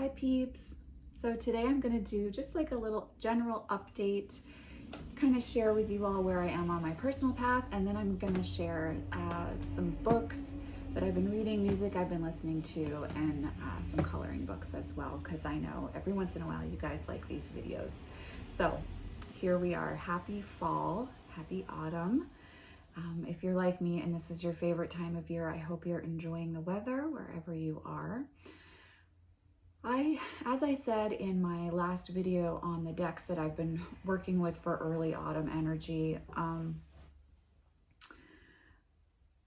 Hi peeps. So today I'm going to do just like a little general update, kind of share with you all where I am on my personal path, and then I'm going to share some books that I've been reading, music I've been listening to, and some coloring books as well, because I know every once in a while you guys like these videos. So here we are. Happy fall, happy autumn. If you're like me and this is your favorite time of year, I hope you're enjoying the weather wherever you are. As I said in my last video on the decks that I've been working with for early autumn energy,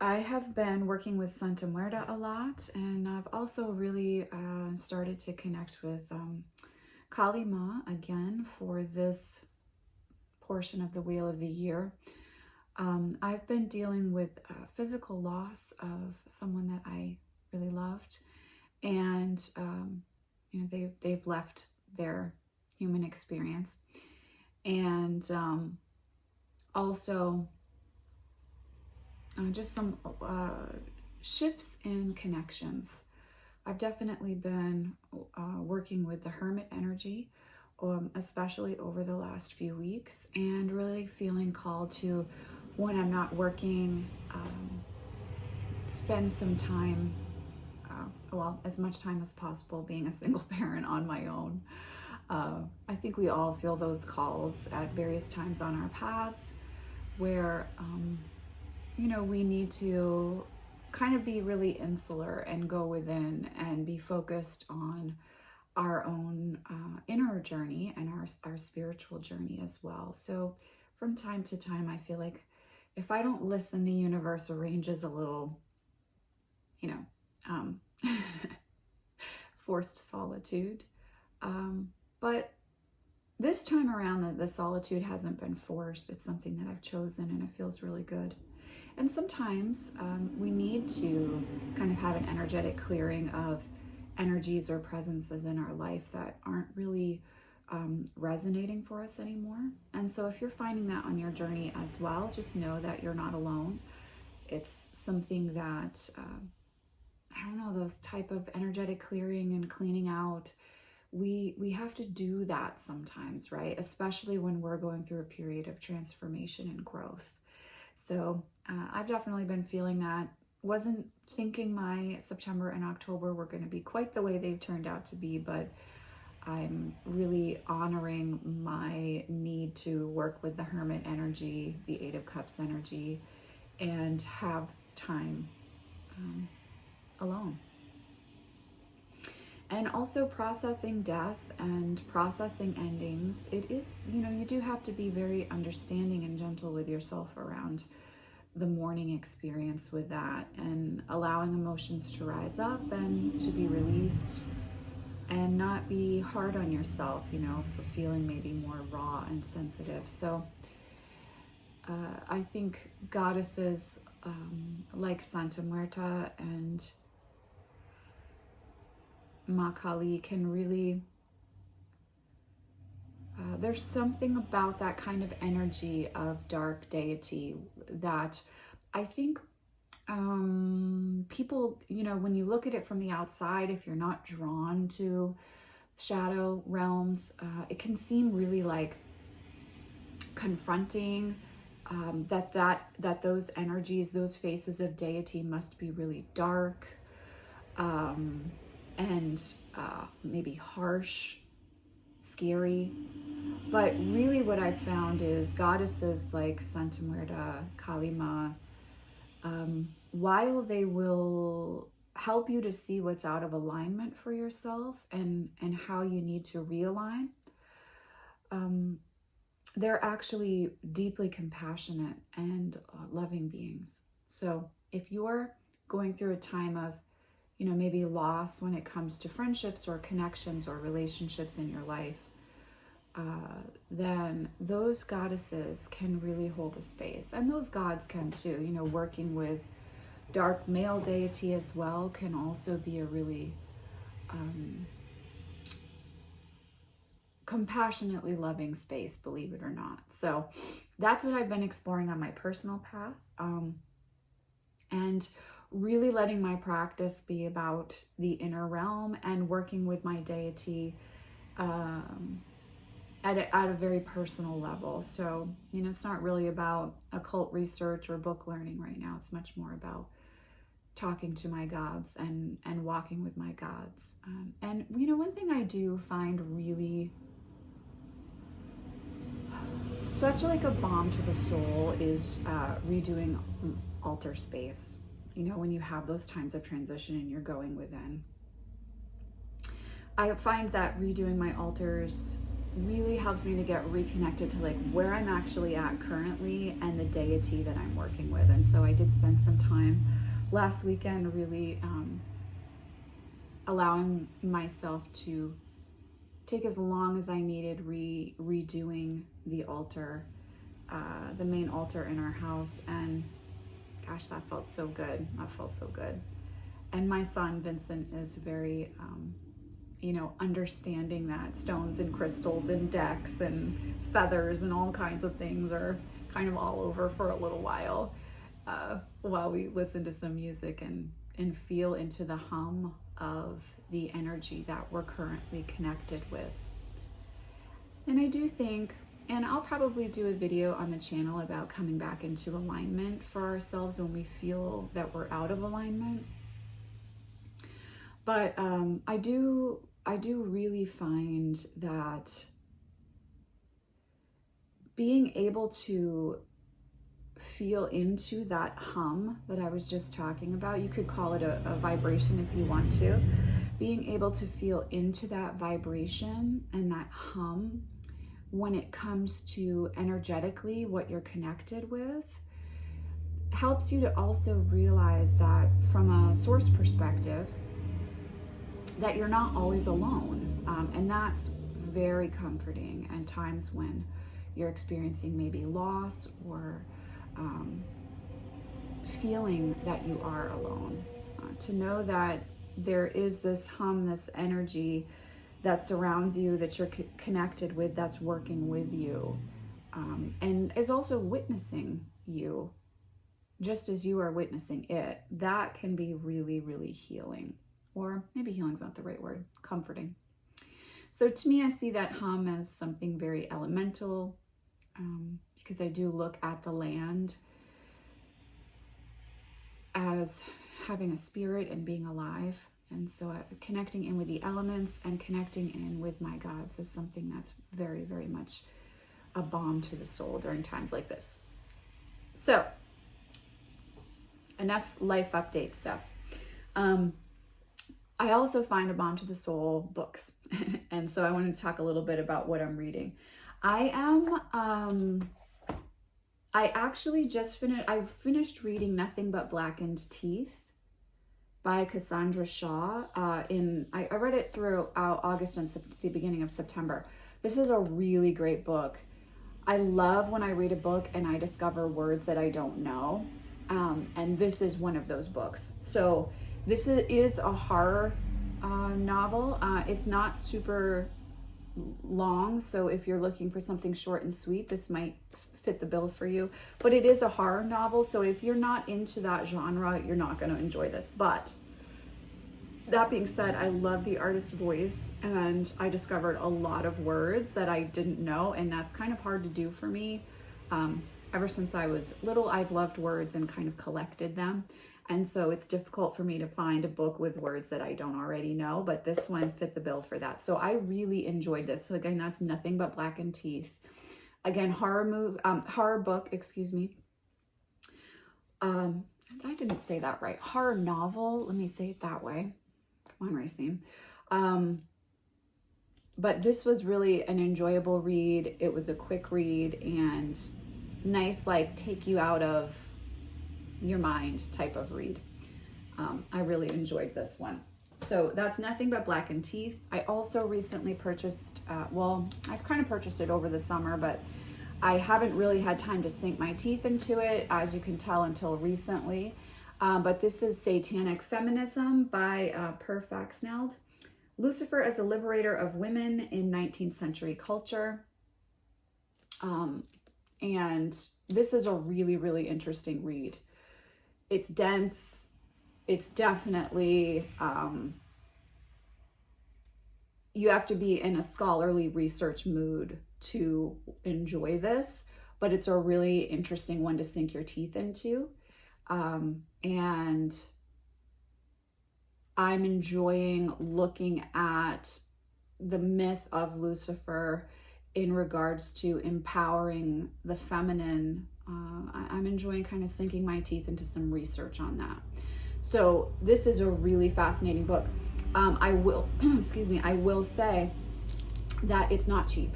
I have been working with Santa Muerta a lot, and I've also really started to connect with Kali Ma again for this portion of the Wheel of the Year. I've been dealing with physical loss of someone that I really loved, and you know, they've left their human experience, and also just some shifts in connections. I've definitely been working with the Hermit energy, especially over the last few weeks, and really feeling called to, when I'm not working, spend some time, well, as much time as possible being a single parent on my own. I think we all feel those calls at various times on our paths where, you know, we need to kind of be really insular and go within and be focused on our own inner journey and our spiritual journey as well. So from time to time, I feel like if I don't listen, the universe arranges a little, you know, forced solitude. But this time around, the solitude hasn't been forced. It's something that I've chosen, and it feels really good. And sometimes we need to kind of have an energetic clearing of energies or presences in our life that aren't really resonating for us anymore. And so if you're finding that on your journey as well, just know that you're not alone. It's something that, I don't know, those type of energetic clearing and cleaning out, we have to do that sometimes, right? Especially when we're going through a period of transformation and growth. So I've definitely been feeling that. Wasn't thinking my September and October were going to be quite the way they've turned out to be, but I'm really honoring my need to work with the Hermit energy, the Eight of Cups energy, and have time alone. And also processing death and processing endings. It is, you know, you do have to be very understanding and gentle with yourself around the mourning experience with that, and allowing emotions to rise up and to be released, and not be hard on yourself, you know, for feeling maybe more raw and sensitive. So I think goddesses like Santa Muerta and Ma Kali can really, there's something about that kind of energy of dark deity that I think people, you know, when you look at it from the outside, if you're not drawn to shadow realms, it can seem really like confronting, that those energies, those faces of deity must be really dark, and maybe harsh, scary. But really what I've found is goddesses like Santa Muerta, Kali Ma, while they will help you to see what's out of alignment for yourself and how you need to realign, they're actually deeply compassionate and loving beings. So if you're going through a time of, you know, maybe loss when it comes to friendships or connections or relationships in your life, then those goddesses can really hold a space. And those gods can too, you know, working with dark male deity as well can also be a really compassionately loving space, believe it or not. So that's what I've been exploring on my personal path. And really letting my practice be about the inner realm and working with my deity at a very personal level. So, it's not really about occult research or book learning right now. It's much more about talking to my gods and walking with my gods. And one thing I do find really such like a balm to the soul is redoing altar space. When you have those times of transition and you're going within. I find that redoing my altars really helps me to get reconnected to like where I'm actually at currently and the deity that I'm working with. And so I did spend some time last weekend really allowing myself to take as long as I needed redoing the altar, the main altar in our house. And gosh, that felt so good. That felt so good. And my son, Vincent, is very, understanding that stones and crystals and decks and feathers and all kinds of things are kind of all over for a little while we listen to some music and feel into the hum of the energy that we're currently connected with. And I do think, and I'll probably do a video on the channel about coming back into alignment for ourselves when we feel that we're out of alignment. But I do really find that being able to feel into that hum that I was just talking about, you could call it a vibration if you want to, being able to feel into that vibration and that hum when it comes to energetically what you're connected with, helps you to also realize that from a source perspective, that you're not always alone. And that's very comforting at times when you're experiencing maybe loss or feeling that you are alone. To know that there is this hum, this energy that surrounds you, that you're connected with, that's working with you, and is also witnessing you just as you are witnessing it, that can be really, really healing. Or maybe healing's not the right word, comforting. So to me, I see that hum as something very elemental, because I do look at the land as having a spirit and being alive. And so connecting in with the elements and connecting in with my gods is something that's very, very much a balm to the soul during times like this. So enough life update stuff. I also find a balm to the soul books. And so I wanted to talk a little bit about what I'm reading. I actually just finished reading Nothing But Blackened Teeth by Cassandra KHAW. I read it through August and the beginning of September. This is a really great book. I love when I read a book and I discover words that I don't know. And this is one of those books. So this is a horror novel. It's not super long, so if you're looking for something short and sweet, this might fit the bill for you. But it is a horror novel, so if you're not into that genre, you're not going to enjoy this. But that being said, I love the artist's voice, and I discovered a lot of words that I didn't know, and that's kind of hard to do for me. Ever since I was little, I've loved words and kind of collected them. And so it's difficult for me to find a book with words that I don't already know, but this one fit the bill for that. So I really enjoyed this. So again, that's Nothing But Blackened Teeth. Again, horror book, excuse me. I didn't say that right. Horror novel, let me say it that way. Come on, Racine. But this was really an enjoyable read. It was a quick read and nice, like take you out of your mind type of read. I really enjoyed this one. So that's Nothing But Blackened Teeth. I also recently purchased, I've kind of purchased it over the summer, but I haven't really had time to sink my teeth into it, as you can tell, until recently. But this is Satanic Feminism by Per Faxneld. Lucifer as a Liberator of Women in 19th Century Culture. And this is a really, really interesting read. It's dense. it's definitely, you have to be in a scholarly research mood to enjoy this, but it's a really interesting one to sink your teeth into. And I'm enjoying looking at the myth of Lucifer in regards to empowering the feminine. I'm enjoying kind of sinking my teeth into some research on that. So this is a really fascinating book. I will, excuse me, I will say that it's not cheap.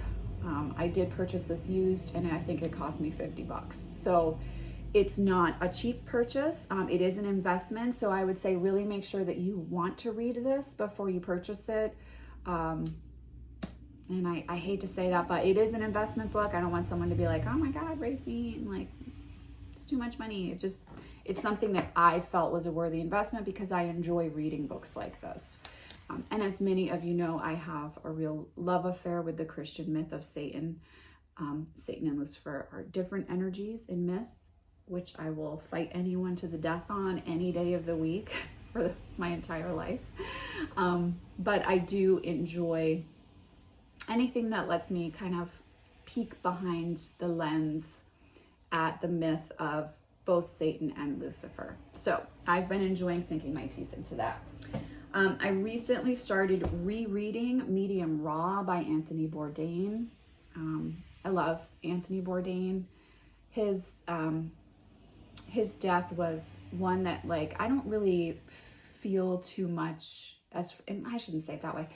I did purchase this used, and I think it cost me $50. So it's not a cheap purchase. It is an investment. So I would say really make sure that you want to read this before you purchase it. And I hate to say that, but it is an investment book. I don't want someone to be like, oh my God, Racine, like, it's too much money. It's something that I felt was a worthy investment because I enjoy reading books like this. And as many of you know, I have a real love affair with the Christian myth of Satan. Satan and Lucifer are different energies in myth, which I will fight anyone to the death on any day of the week for my entire life. But I do enjoy anything that lets me kind of peek behind the lens at the myth of both Satan and Lucifer. So I've been enjoying sinking my teeth into that. I recently started rereading Medium Raw by Anthony Bourdain. I love Anthony Bourdain. His death was one that, like, I don't really feel too much as, I shouldn't say it that way.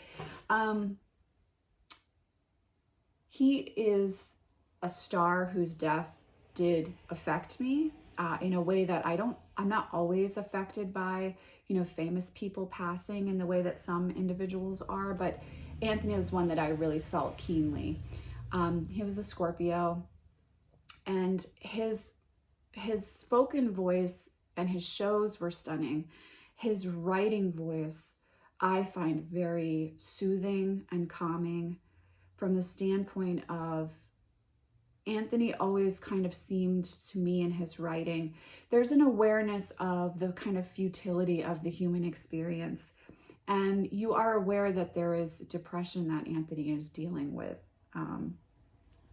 He is a star whose death did affect me in a way that I'm not always affected by, famous people passing in the way that some individuals are, but Anthony was one that I really felt keenly. He was a Scorpio, and his spoken voice and his shows were stunning. His writing voice I find very soothing and calming from the standpoint of Anthony always kind of seemed to me in his writing, there's an awareness of the kind of futility of the human experience. And you are aware that there is depression that Anthony is dealing with,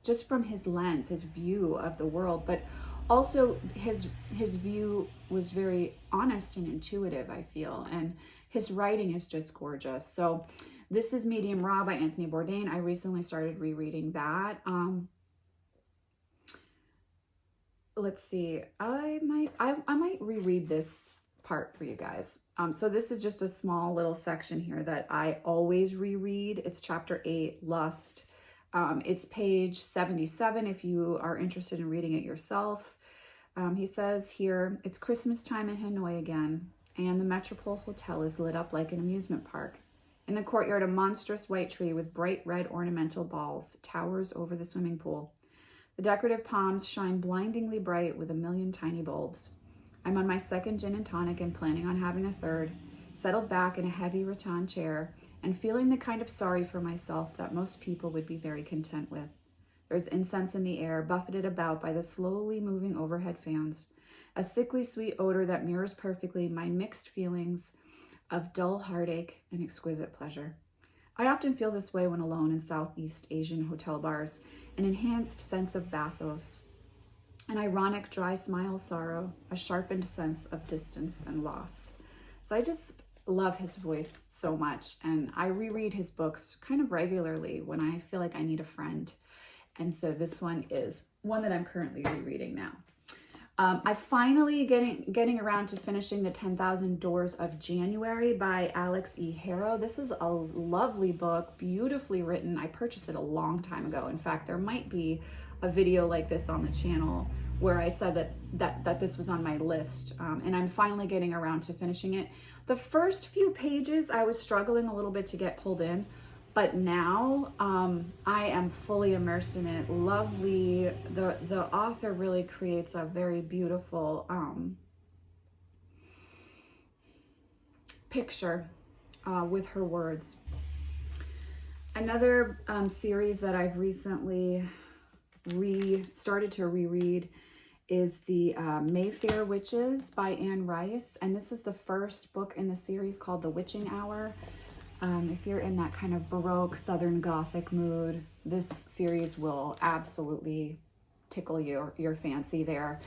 just from his lens, his view of the world, but also his view was very honest and intuitive, I feel, and his writing is just gorgeous. So this is Medium Raw by Anthony Bourdain. I recently started rereading that. Let's see, I might reread this part for you guys. So this is just a small little section here that I always reread. It's chapter 8, Lust. It's page 77 if you are interested in reading it yourself. He says here, it's Christmas time in Hanoi again, and the Metropole Hotel is lit up like an amusement park. In the courtyard, a monstrous white tree with bright red ornamental balls towers over the swimming pool. The decorative palms shine blindingly bright with a million tiny bulbs. I'm on my second gin and tonic and planning on having a third, settled back in a heavy rattan chair and feeling the kind of sorry for myself that most people would be very content with. There's incense in the air, buffeted about by the slowly moving overhead fans, a sickly sweet odor that mirrors perfectly my mixed feelings of dull heartache and exquisite pleasure. I often feel this way when alone in Southeast Asian hotel bars, an enhanced sense of bathos, an ironic dry smile sorrow, a sharpened sense of distance and loss. So I just love his voice so much, and I reread his books kind of regularly when I feel like I need a friend. And so this one is one that I'm currently rereading now. I finally getting around to finishing the 10,000 Doors of January by Alix Harrow. This is a lovely book, beautifully written. I purchased it a long time ago. In fact, there might be a video like this on the channel where I said that this was on my list, and I'm finally getting around to finishing it. The first few pages, I was struggling a little bit to get pulled in, but now I am fully immersed in it. Lovely. The author really creates a very beautiful picture with her words. Another series that I've recently started to reread is the Mayfair Witches by Anne Rice. And this is the first book in the series called The Witching Hour. If you're in that kind of Baroque Southern Gothic mood, this series will absolutely tickle your fancy there.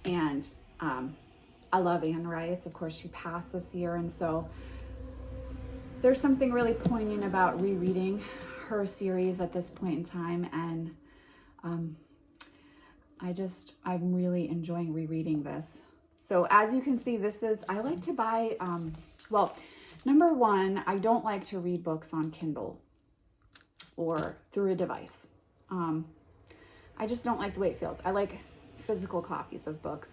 And I love Anne Rice. Of course, she passed this year. And so there's something really poignant about rereading her series at this point in time. And I'm really enjoying rereading this. So as you can see, I like to buy, well, number one, I don't like to read books on Kindle or through a device. I just don't like the way it feels. I like physical copies of books.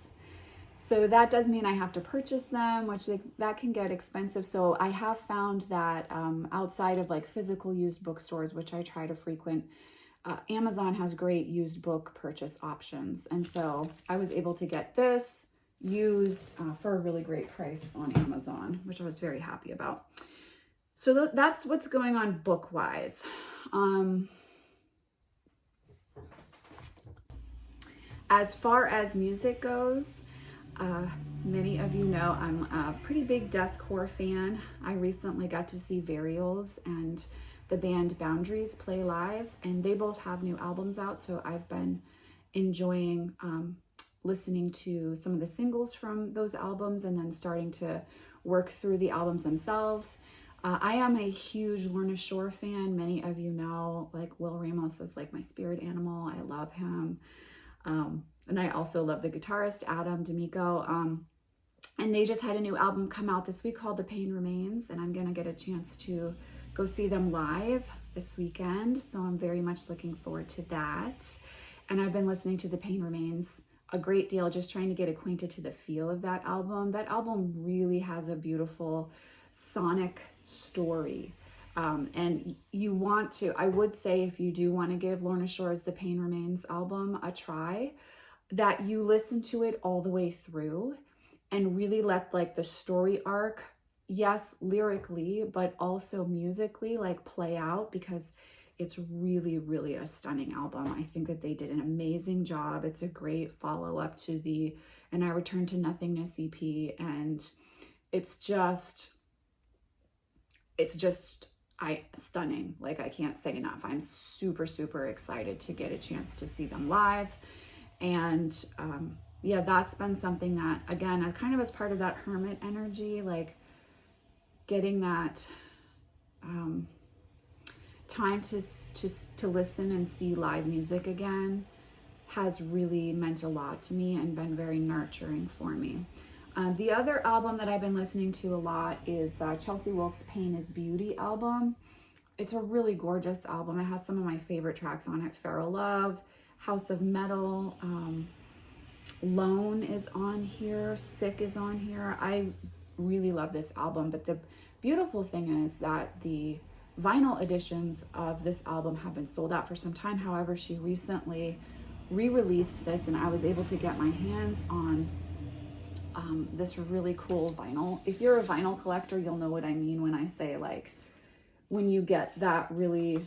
So that does mean I have to purchase them, which that can get expensive. So I have found that outside of like physical used bookstores, which I try to frequent, Amazon has great used book purchase options. And so I was able to get this used for a really great price on Amazon, which I was very happy about. So that's what's going on book-wise. As far as music goes, many of you know I'm a pretty big deathcore fan. I recently got to see Varials and the band Boundaries play live, and they both have new albums out, so I've been enjoying listening to some of the singles from those albums and then starting to work through the albums themselves. I am a huge Lorna Shore fan. Many of you know, like Will Ramos is like my spirit animal. I love him. And I also love the guitarist, Adam D'Amico. And they just had a new album come out this week called The Pain Remains, and I'm gonna get a chance to go see them live this weekend. So I'm very much looking forward to that. And I've been listening to The Pain Remains a great deal, just trying to get acquainted to the feel of that album. That album really has a beautiful sonic story. And you want to, I would say, if you do want to give Lorna Shore's The Pain Remains album a try, that you listen to it all the way through and really let like the story arc, yes, lyrically, but also musically, like play out, because it's really, really a stunning album. I think that they did an amazing job. It's a great follow-up to the And I Return to Nothingness EP, and it's just stunning. Like, I can't say enough. I'm super, super excited to get a chance to see them live. And yeah, that's been something that, again, kind of as part of that hermit energy, like getting that time to listen and see live music again has really meant a lot to me and been very nurturing for me. The other album that I've been listening to a lot is Chelsea Wolfe's Pain is Beauty album. It's a really gorgeous album. It has some of my favorite tracks on it. Feral Love, House of Metal, Lone is on here, Sick is on here. I really love this album, but the beautiful thing is that the vinyl editions of this album have been sold out for some time. However, she recently re-released this, and I was able to get my hands on this really cool vinyl. If you're a vinyl collector, you'll know what I mean when I say, like, when you get that really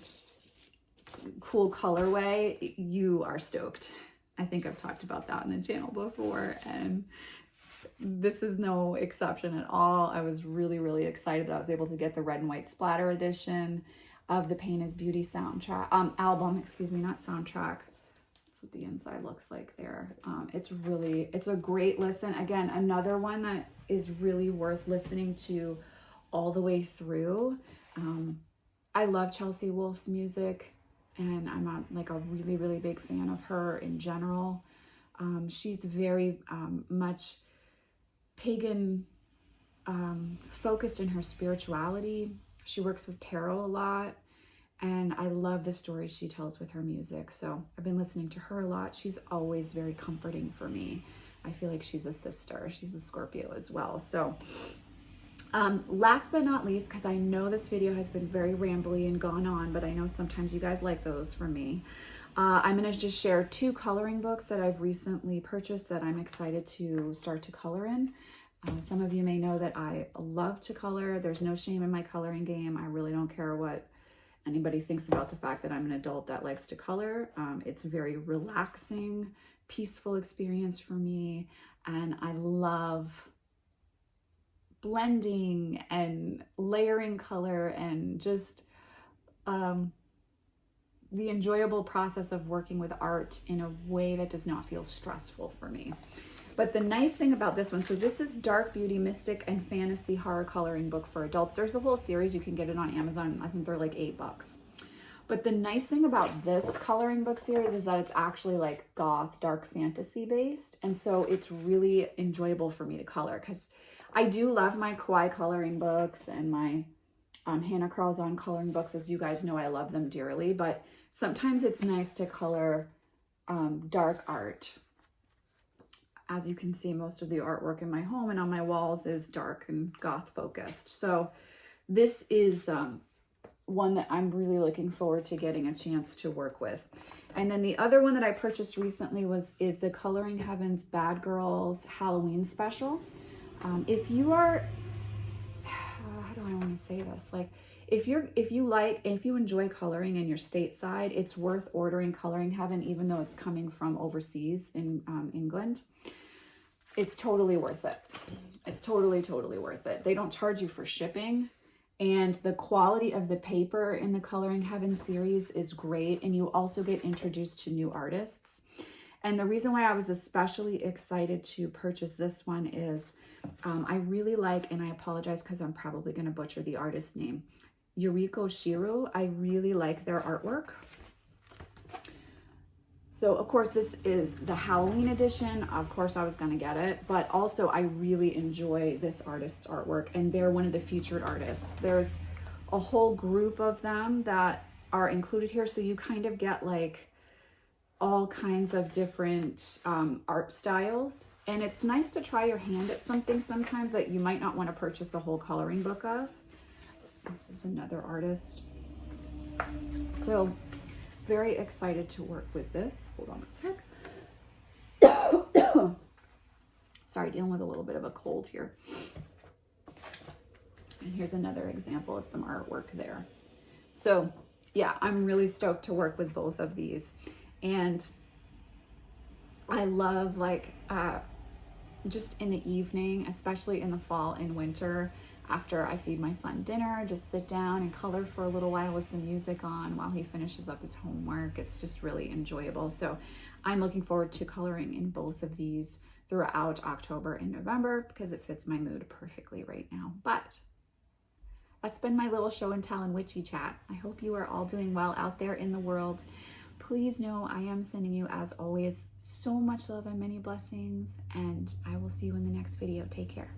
cool colorway, you are stoked. I think I've talked about that on the channel before, and this is no exception at all. I was really, really excited that I was able to get the red and white splatter edition of the Pain is Beauty soundtrack, album, excuse me, not soundtrack. That's what the inside looks like there. It's a great listen. Again, another one that is really worth listening to all the way through. I love Chelsea Wolfe's music, and I'm a really, really big fan of her in general. She's very much pagan focused in her spirituality. She works with tarot a lot, and I love the stories she tells with her music. So I've been listening to her a lot. She's always very comforting for me. I feel like she's a sister. She's a Scorpio as well. So last but not least, because I know this video has been very rambly and gone on, but I know sometimes you guys like those from me. I'm going to just share 2 coloring books that I've recently purchased that I'm excited to start to color in. Some of you may know that I love to color. There's no shame in my coloring game. I really don't care what anybody thinks about the fact that I'm an adult that likes to color. It's very relaxing peaceful experience for me, and I love blending and layering color and just the enjoyable process of working with art in a way that does not feel stressful for me. But the nice thing about this one, so this is Dark Beauty, Mystic, and Fantasy Horror Coloring Book for Adults. There's a whole series. You can get it on Amazon. I think they're like $8. But the nice thing about this coloring book series is that it's actually like goth, dark fantasy based. And so it's really enjoyable for me to color, because I do love my kawaii coloring books and my Hannah Crawls On coloring books. As you guys know, I love them dearly, but sometimes it's nice to color dark art. As you can see, most of the artwork in my home and on my walls is dark and goth focused. So this is one that I'm really looking forward to getting a chance to work with. And then the other one that I purchased recently is the Coloring Heaven's Bad Girls Halloween special. If you are, how do I want to say this? Like, if you enjoy coloring and you're stateside, it's worth ordering Coloring Heaven, even though it's coming from overseas in England. It's totally worth it. It's totally worth it. They don't charge you for shipping, and the quality of the paper in the Coloring Heaven series is great, and you also get introduced to new artists. And the reason why I was especially excited to purchase this one is I really like, and I apologize because I'm probably going to butcher the artist's name, Yuriko Shiro. I really like their artwork. So of course this is the Halloween edition. Of course I was going to get it, but also I really enjoy this artist's artwork, and they're one of the featured artists. There's a whole group of them that are included here, so you kind of get like all kinds of different art styles. And it's nice to try your hand at something sometimes that you might not want to purchase a whole coloring book of. This is another artist. So very excited to work with this. Hold on a sec. Sorry, dealing with a little bit of a cold here. And here's another example of some artwork there. So yeah, I'm really stoked to work with both of these. And I love, like, just in the evening, especially in the fall and winter, after I feed my son dinner, just sit down and color for a little while with some music on while he finishes up his homework. It's just really enjoyable. So I'm looking forward to coloring in both of these throughout October and November, because it fits my mood perfectly right now. But that's been my little show and tell and witchy chat. I hope you are all doing well out there in the world. Please know I am sending you, as always, so much love and many blessings, and I will see you in the next video. Take care.